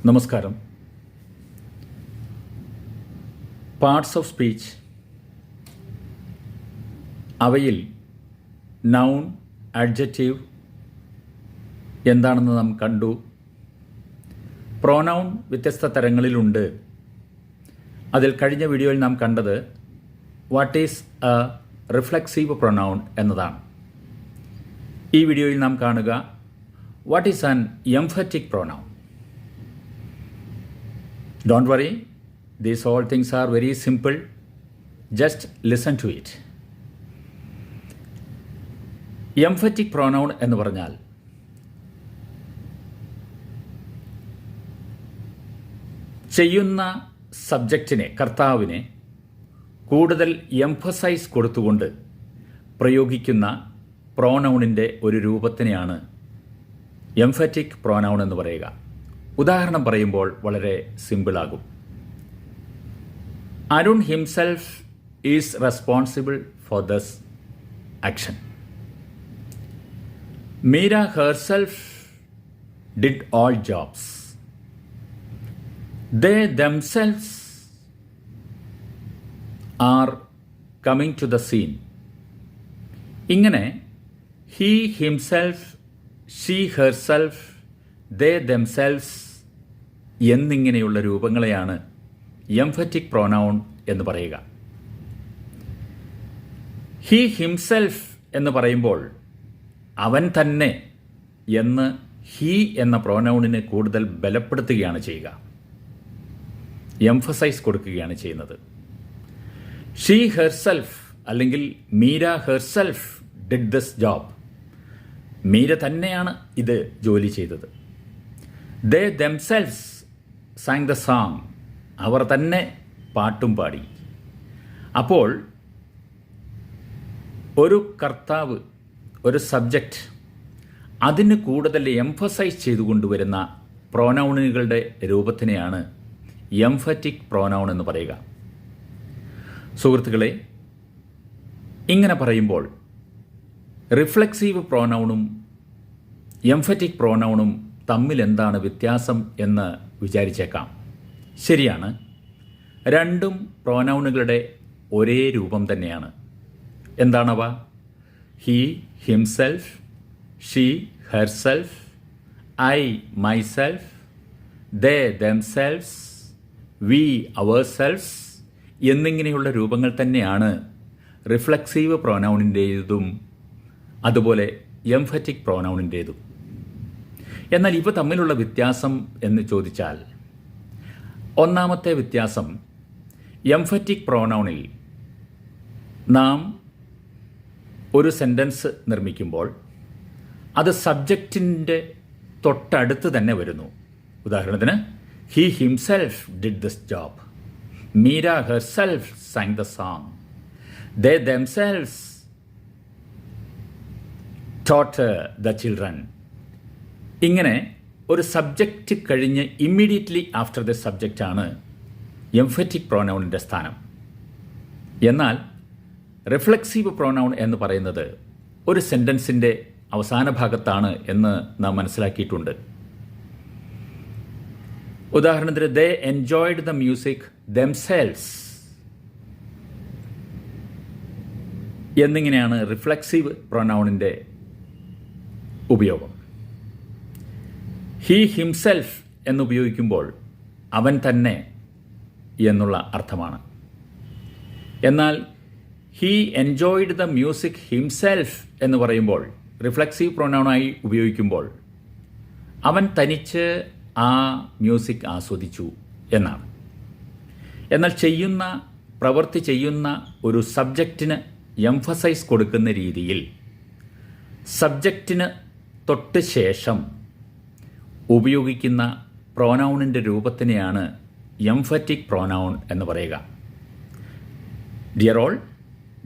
നമസ്കാരം. Parts of speech, അവയിൽ noun, adjective എന്താണെന്ന് നാം കണ്ടു. പ്രോനൗൺ വ്യത്യസ്ത തരങ്ങളിലുണ്ട്. അതിൽ കഴിഞ്ഞ വീഡിയോയിൽ നാം കണ്ടത് what is a reflexive pronoun എന്നതാണ്. ഈ വീഡിയോയിൽ നാം കാണുക what is an emphatic pronoun. Don't worry, these all things are very simple. Just listen to it. Emphatic pronoun എന്ന് പറഞ്ഞാൽ ചെയ്യുന്ന സബ്ജക്റ്റിനെ, കർത്താവിനെ കൂടുതൽ എംഫസൈസ് കൊടുത്തുകൊണ്ട് പ്രയോഗിക്കുന്ന പ്രോനൗണിൻ്റെ ഒരു രൂപത്തിനെയാണ് എംഫറ്റിക് പ്രോനൗൺ എന്ന് പറയുക. ഉദാഹരണം പറയുമ്പോൾ വളരെ സിമ്പിളാകും. Arun himself is responsible for this action. Meera herself did all jobs. They themselves are coming to the scene. ഇങ്ങനെ he himself, she herself, they themselves എന്നിങ്ങനെയുള്ള രൂപങ്ങളെയാണ് എംഫറ്റിക് പ്രോനൗൺ എന്ന് പറയുക. ഹീ ഹിംസെൽഫ് എന്ന് പറയുമ്പോൾ അവൻ തന്നെ എന്ന് ഹീ എന്ന പ്രോനൗണിനെ കൂടുതൽ ബലപ്പെടുത്തുകയാണ് ചെയ്യുക, എംഫസൈസ് കൊടുക്കുകയാണ് ചെയ്യുന്നത്. ഷീ ഹെർസെൽഫ് അല്ലെങ്കിൽ Meera herself did this job. Meera തന്നെയാണ് ഇത് ജോലി ചെയ്തത്. ദേ ദംസെൽവ്സ് സാങ് ദ സോങ്. അവർ തന്നെ പാട്ടും പാടി. അപ്പോൾ ഒരു കർത്താവ്, ഒരു സബ്ജക്റ്റ്, അതിന് കൂടുതൽ എംഫസൈസ് ചെയ്തു കൊണ്ടുവരുന്ന പ്രോനൗണുകളുടെ രൂപത്തിനെയാണ് എംഫറ്റിക് പ്രോനൗൺ എന്ന് പറയുക. സുഹൃത്തുക്കളെ, ഇങ്ങനെ പറയുമ്പോൾ റിഫ്ലെക്സീവ് പ്രോനൗണും എംഫറ്റിക് പ്രോനൗണും തമ്മിൽ എന്താണ് വ്യത്യാസം എന്ന് വിചാരിച്ചേക്കാം. ശരിയാണ്, രണ്ടും പ്രോനൗണുകളുടെ ഒരേ രൂപം തന്നെയാണ്. എന്താണവ? He himself, she herself, I myself, they themselves, we ourselves എന്നിങ്ങനെയുള്ള രൂപങ്ങൾ തന്നെയാണ് റിഫ്ലെക്സീവ് പ്രോനൗണിൻ്റേതും അതുപോലെ എംഫറ്റിക് പ്രോനൗണിൻ്റേതും. എന്നാൽ ഇവ തമ്മിലുള്ള വ്യത്യാസം എന്ന് ചോദിച്ചാൽ, ഒന്നാമത്തെ വ്യത്യാസം, എംഫറ്റിക് പ്രോനൗണിൽ നാം ഒരു സെൻറ്റൻസ് നിർമ്മിക്കുമ്പോൾ അത് സബ്ജക്റ്റിൻ്റെ തൊട്ടടുത്ത് തന്നെ വരുന്നു. ഉദാഹരണത്തിന്, he himself did this job, Meera herself sang the song, they themselves taught the children. ഇങ്ങനെ ഒരു സബ്ജക്റ്റ് കഴിഞ്ഞ് ഇമ്മീഡിയറ്റ്ലി ആഫ്റ്റർ ദ സബ്ജക്റ്റാണ് എംഫറ്റിക് പ്രോനൗണിൻ്റെ സ്ഥാനം. എന്നാൽ റിഫ്ലെക്സീവ് പ്രോനൗൺ എന്ന് പറയുന്നത് ഒരു സെൻറ്റൻസിൻ്റെ അവസാന ഭാഗത്താണ് എന്ന് നാം മനസ്സിലാക്കിയിട്ടുണ്ട്. ഉദാഹരണത്തിന്, ദേ എൻജോയ്ഡ് ദ മ്യൂസിക് ദംസെൽവ്സ് എന്നിങ്ങനെയാണ് റിഫ്ലെക്സീവ് പ്രോനൗണിൻ്റെ ഉപയോഗം. ഹീ ഹിംസെൽഫ് എന്നുപയോഗിക്കുമ്പോൾ അവൻ തന്നെ എന്നുള്ള അർത്ഥമാണ്. എന്നാൽ he enjoyed the music himself എന്ന് പറയുമ്പോൾ, റിഫ്ലെക്സീവ് പ്രൊനൗണായി ഉപയോഗിക്കുമ്പോൾ, അവൻ തനിച്ച് ആ മ്യൂസിക് ആസ്വദിച്ചു എന്നാണ്. എന്നാൽ പ്രവൃത്തി ചെയ്യുന്ന ഒരു സബ്ജക്റ്റിന് എംഫസൈസ് കൊടുക്കുന്ന രീതിയിൽ സബ്ജക്റ്റിന് തൊട്ട് ശേഷം ഉപയോഗിക്കുന്ന പ്രോനൗണിൻ്റെ രൂപത്തിനെയാണ് എംഫറ്റിക് പ്രോനൗൺ എന്ന് പറയുക. Dear all,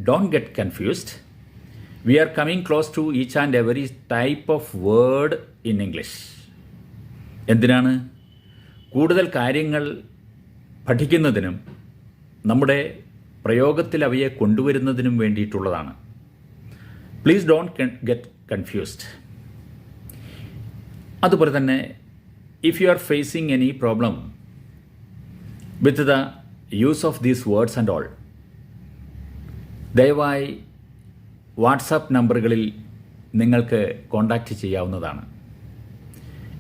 don't get confused. We are coming close to each and every type of word in English. എന്തിനാണ്? കൂടുതൽ കാര്യങ്ങൾ പഠിക്കുന്നതിനും നമ്മുടെ പ്രയോഗത്തിൽ അവയെ കൊണ്ടുവരുന്നതിനും വേണ്ടിയിട്ടുള്ളതാണ്. Please don't get confused. അതുപോലെ തന്നെ if you are facing any problem with the use of these words and all, ദയവായി വാട്സാപ്പ് നമ്പറുകളിൽ നിങ്ങൾക്ക് കോൺടാക്റ്റ് ചെയ്യാവുന്നതാണ്.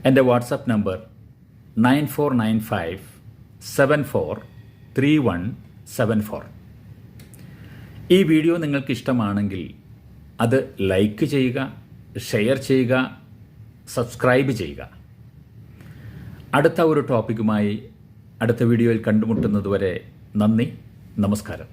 എൻ്റെ വാട്സാപ്പ് നമ്പർ 9495743174. ഈ വീഡിയോ നിങ്ങൾക്ക് ഇഷ്ടമാണെങ്കിൽ അത് ലൈക്ക് ചെയ്യുക, ഷെയർ ചെയ്യുക, സബ്സ്ക്രൈബ് ചെയ്യുക. അടുത്ത ഒരു ടോപ്പിക്കുമായി അടുത്ത വീഡിയോയിൽ കണ്ടുമുട്ടുന്നതുവരെ നന്ദി, നമസ്കാരം.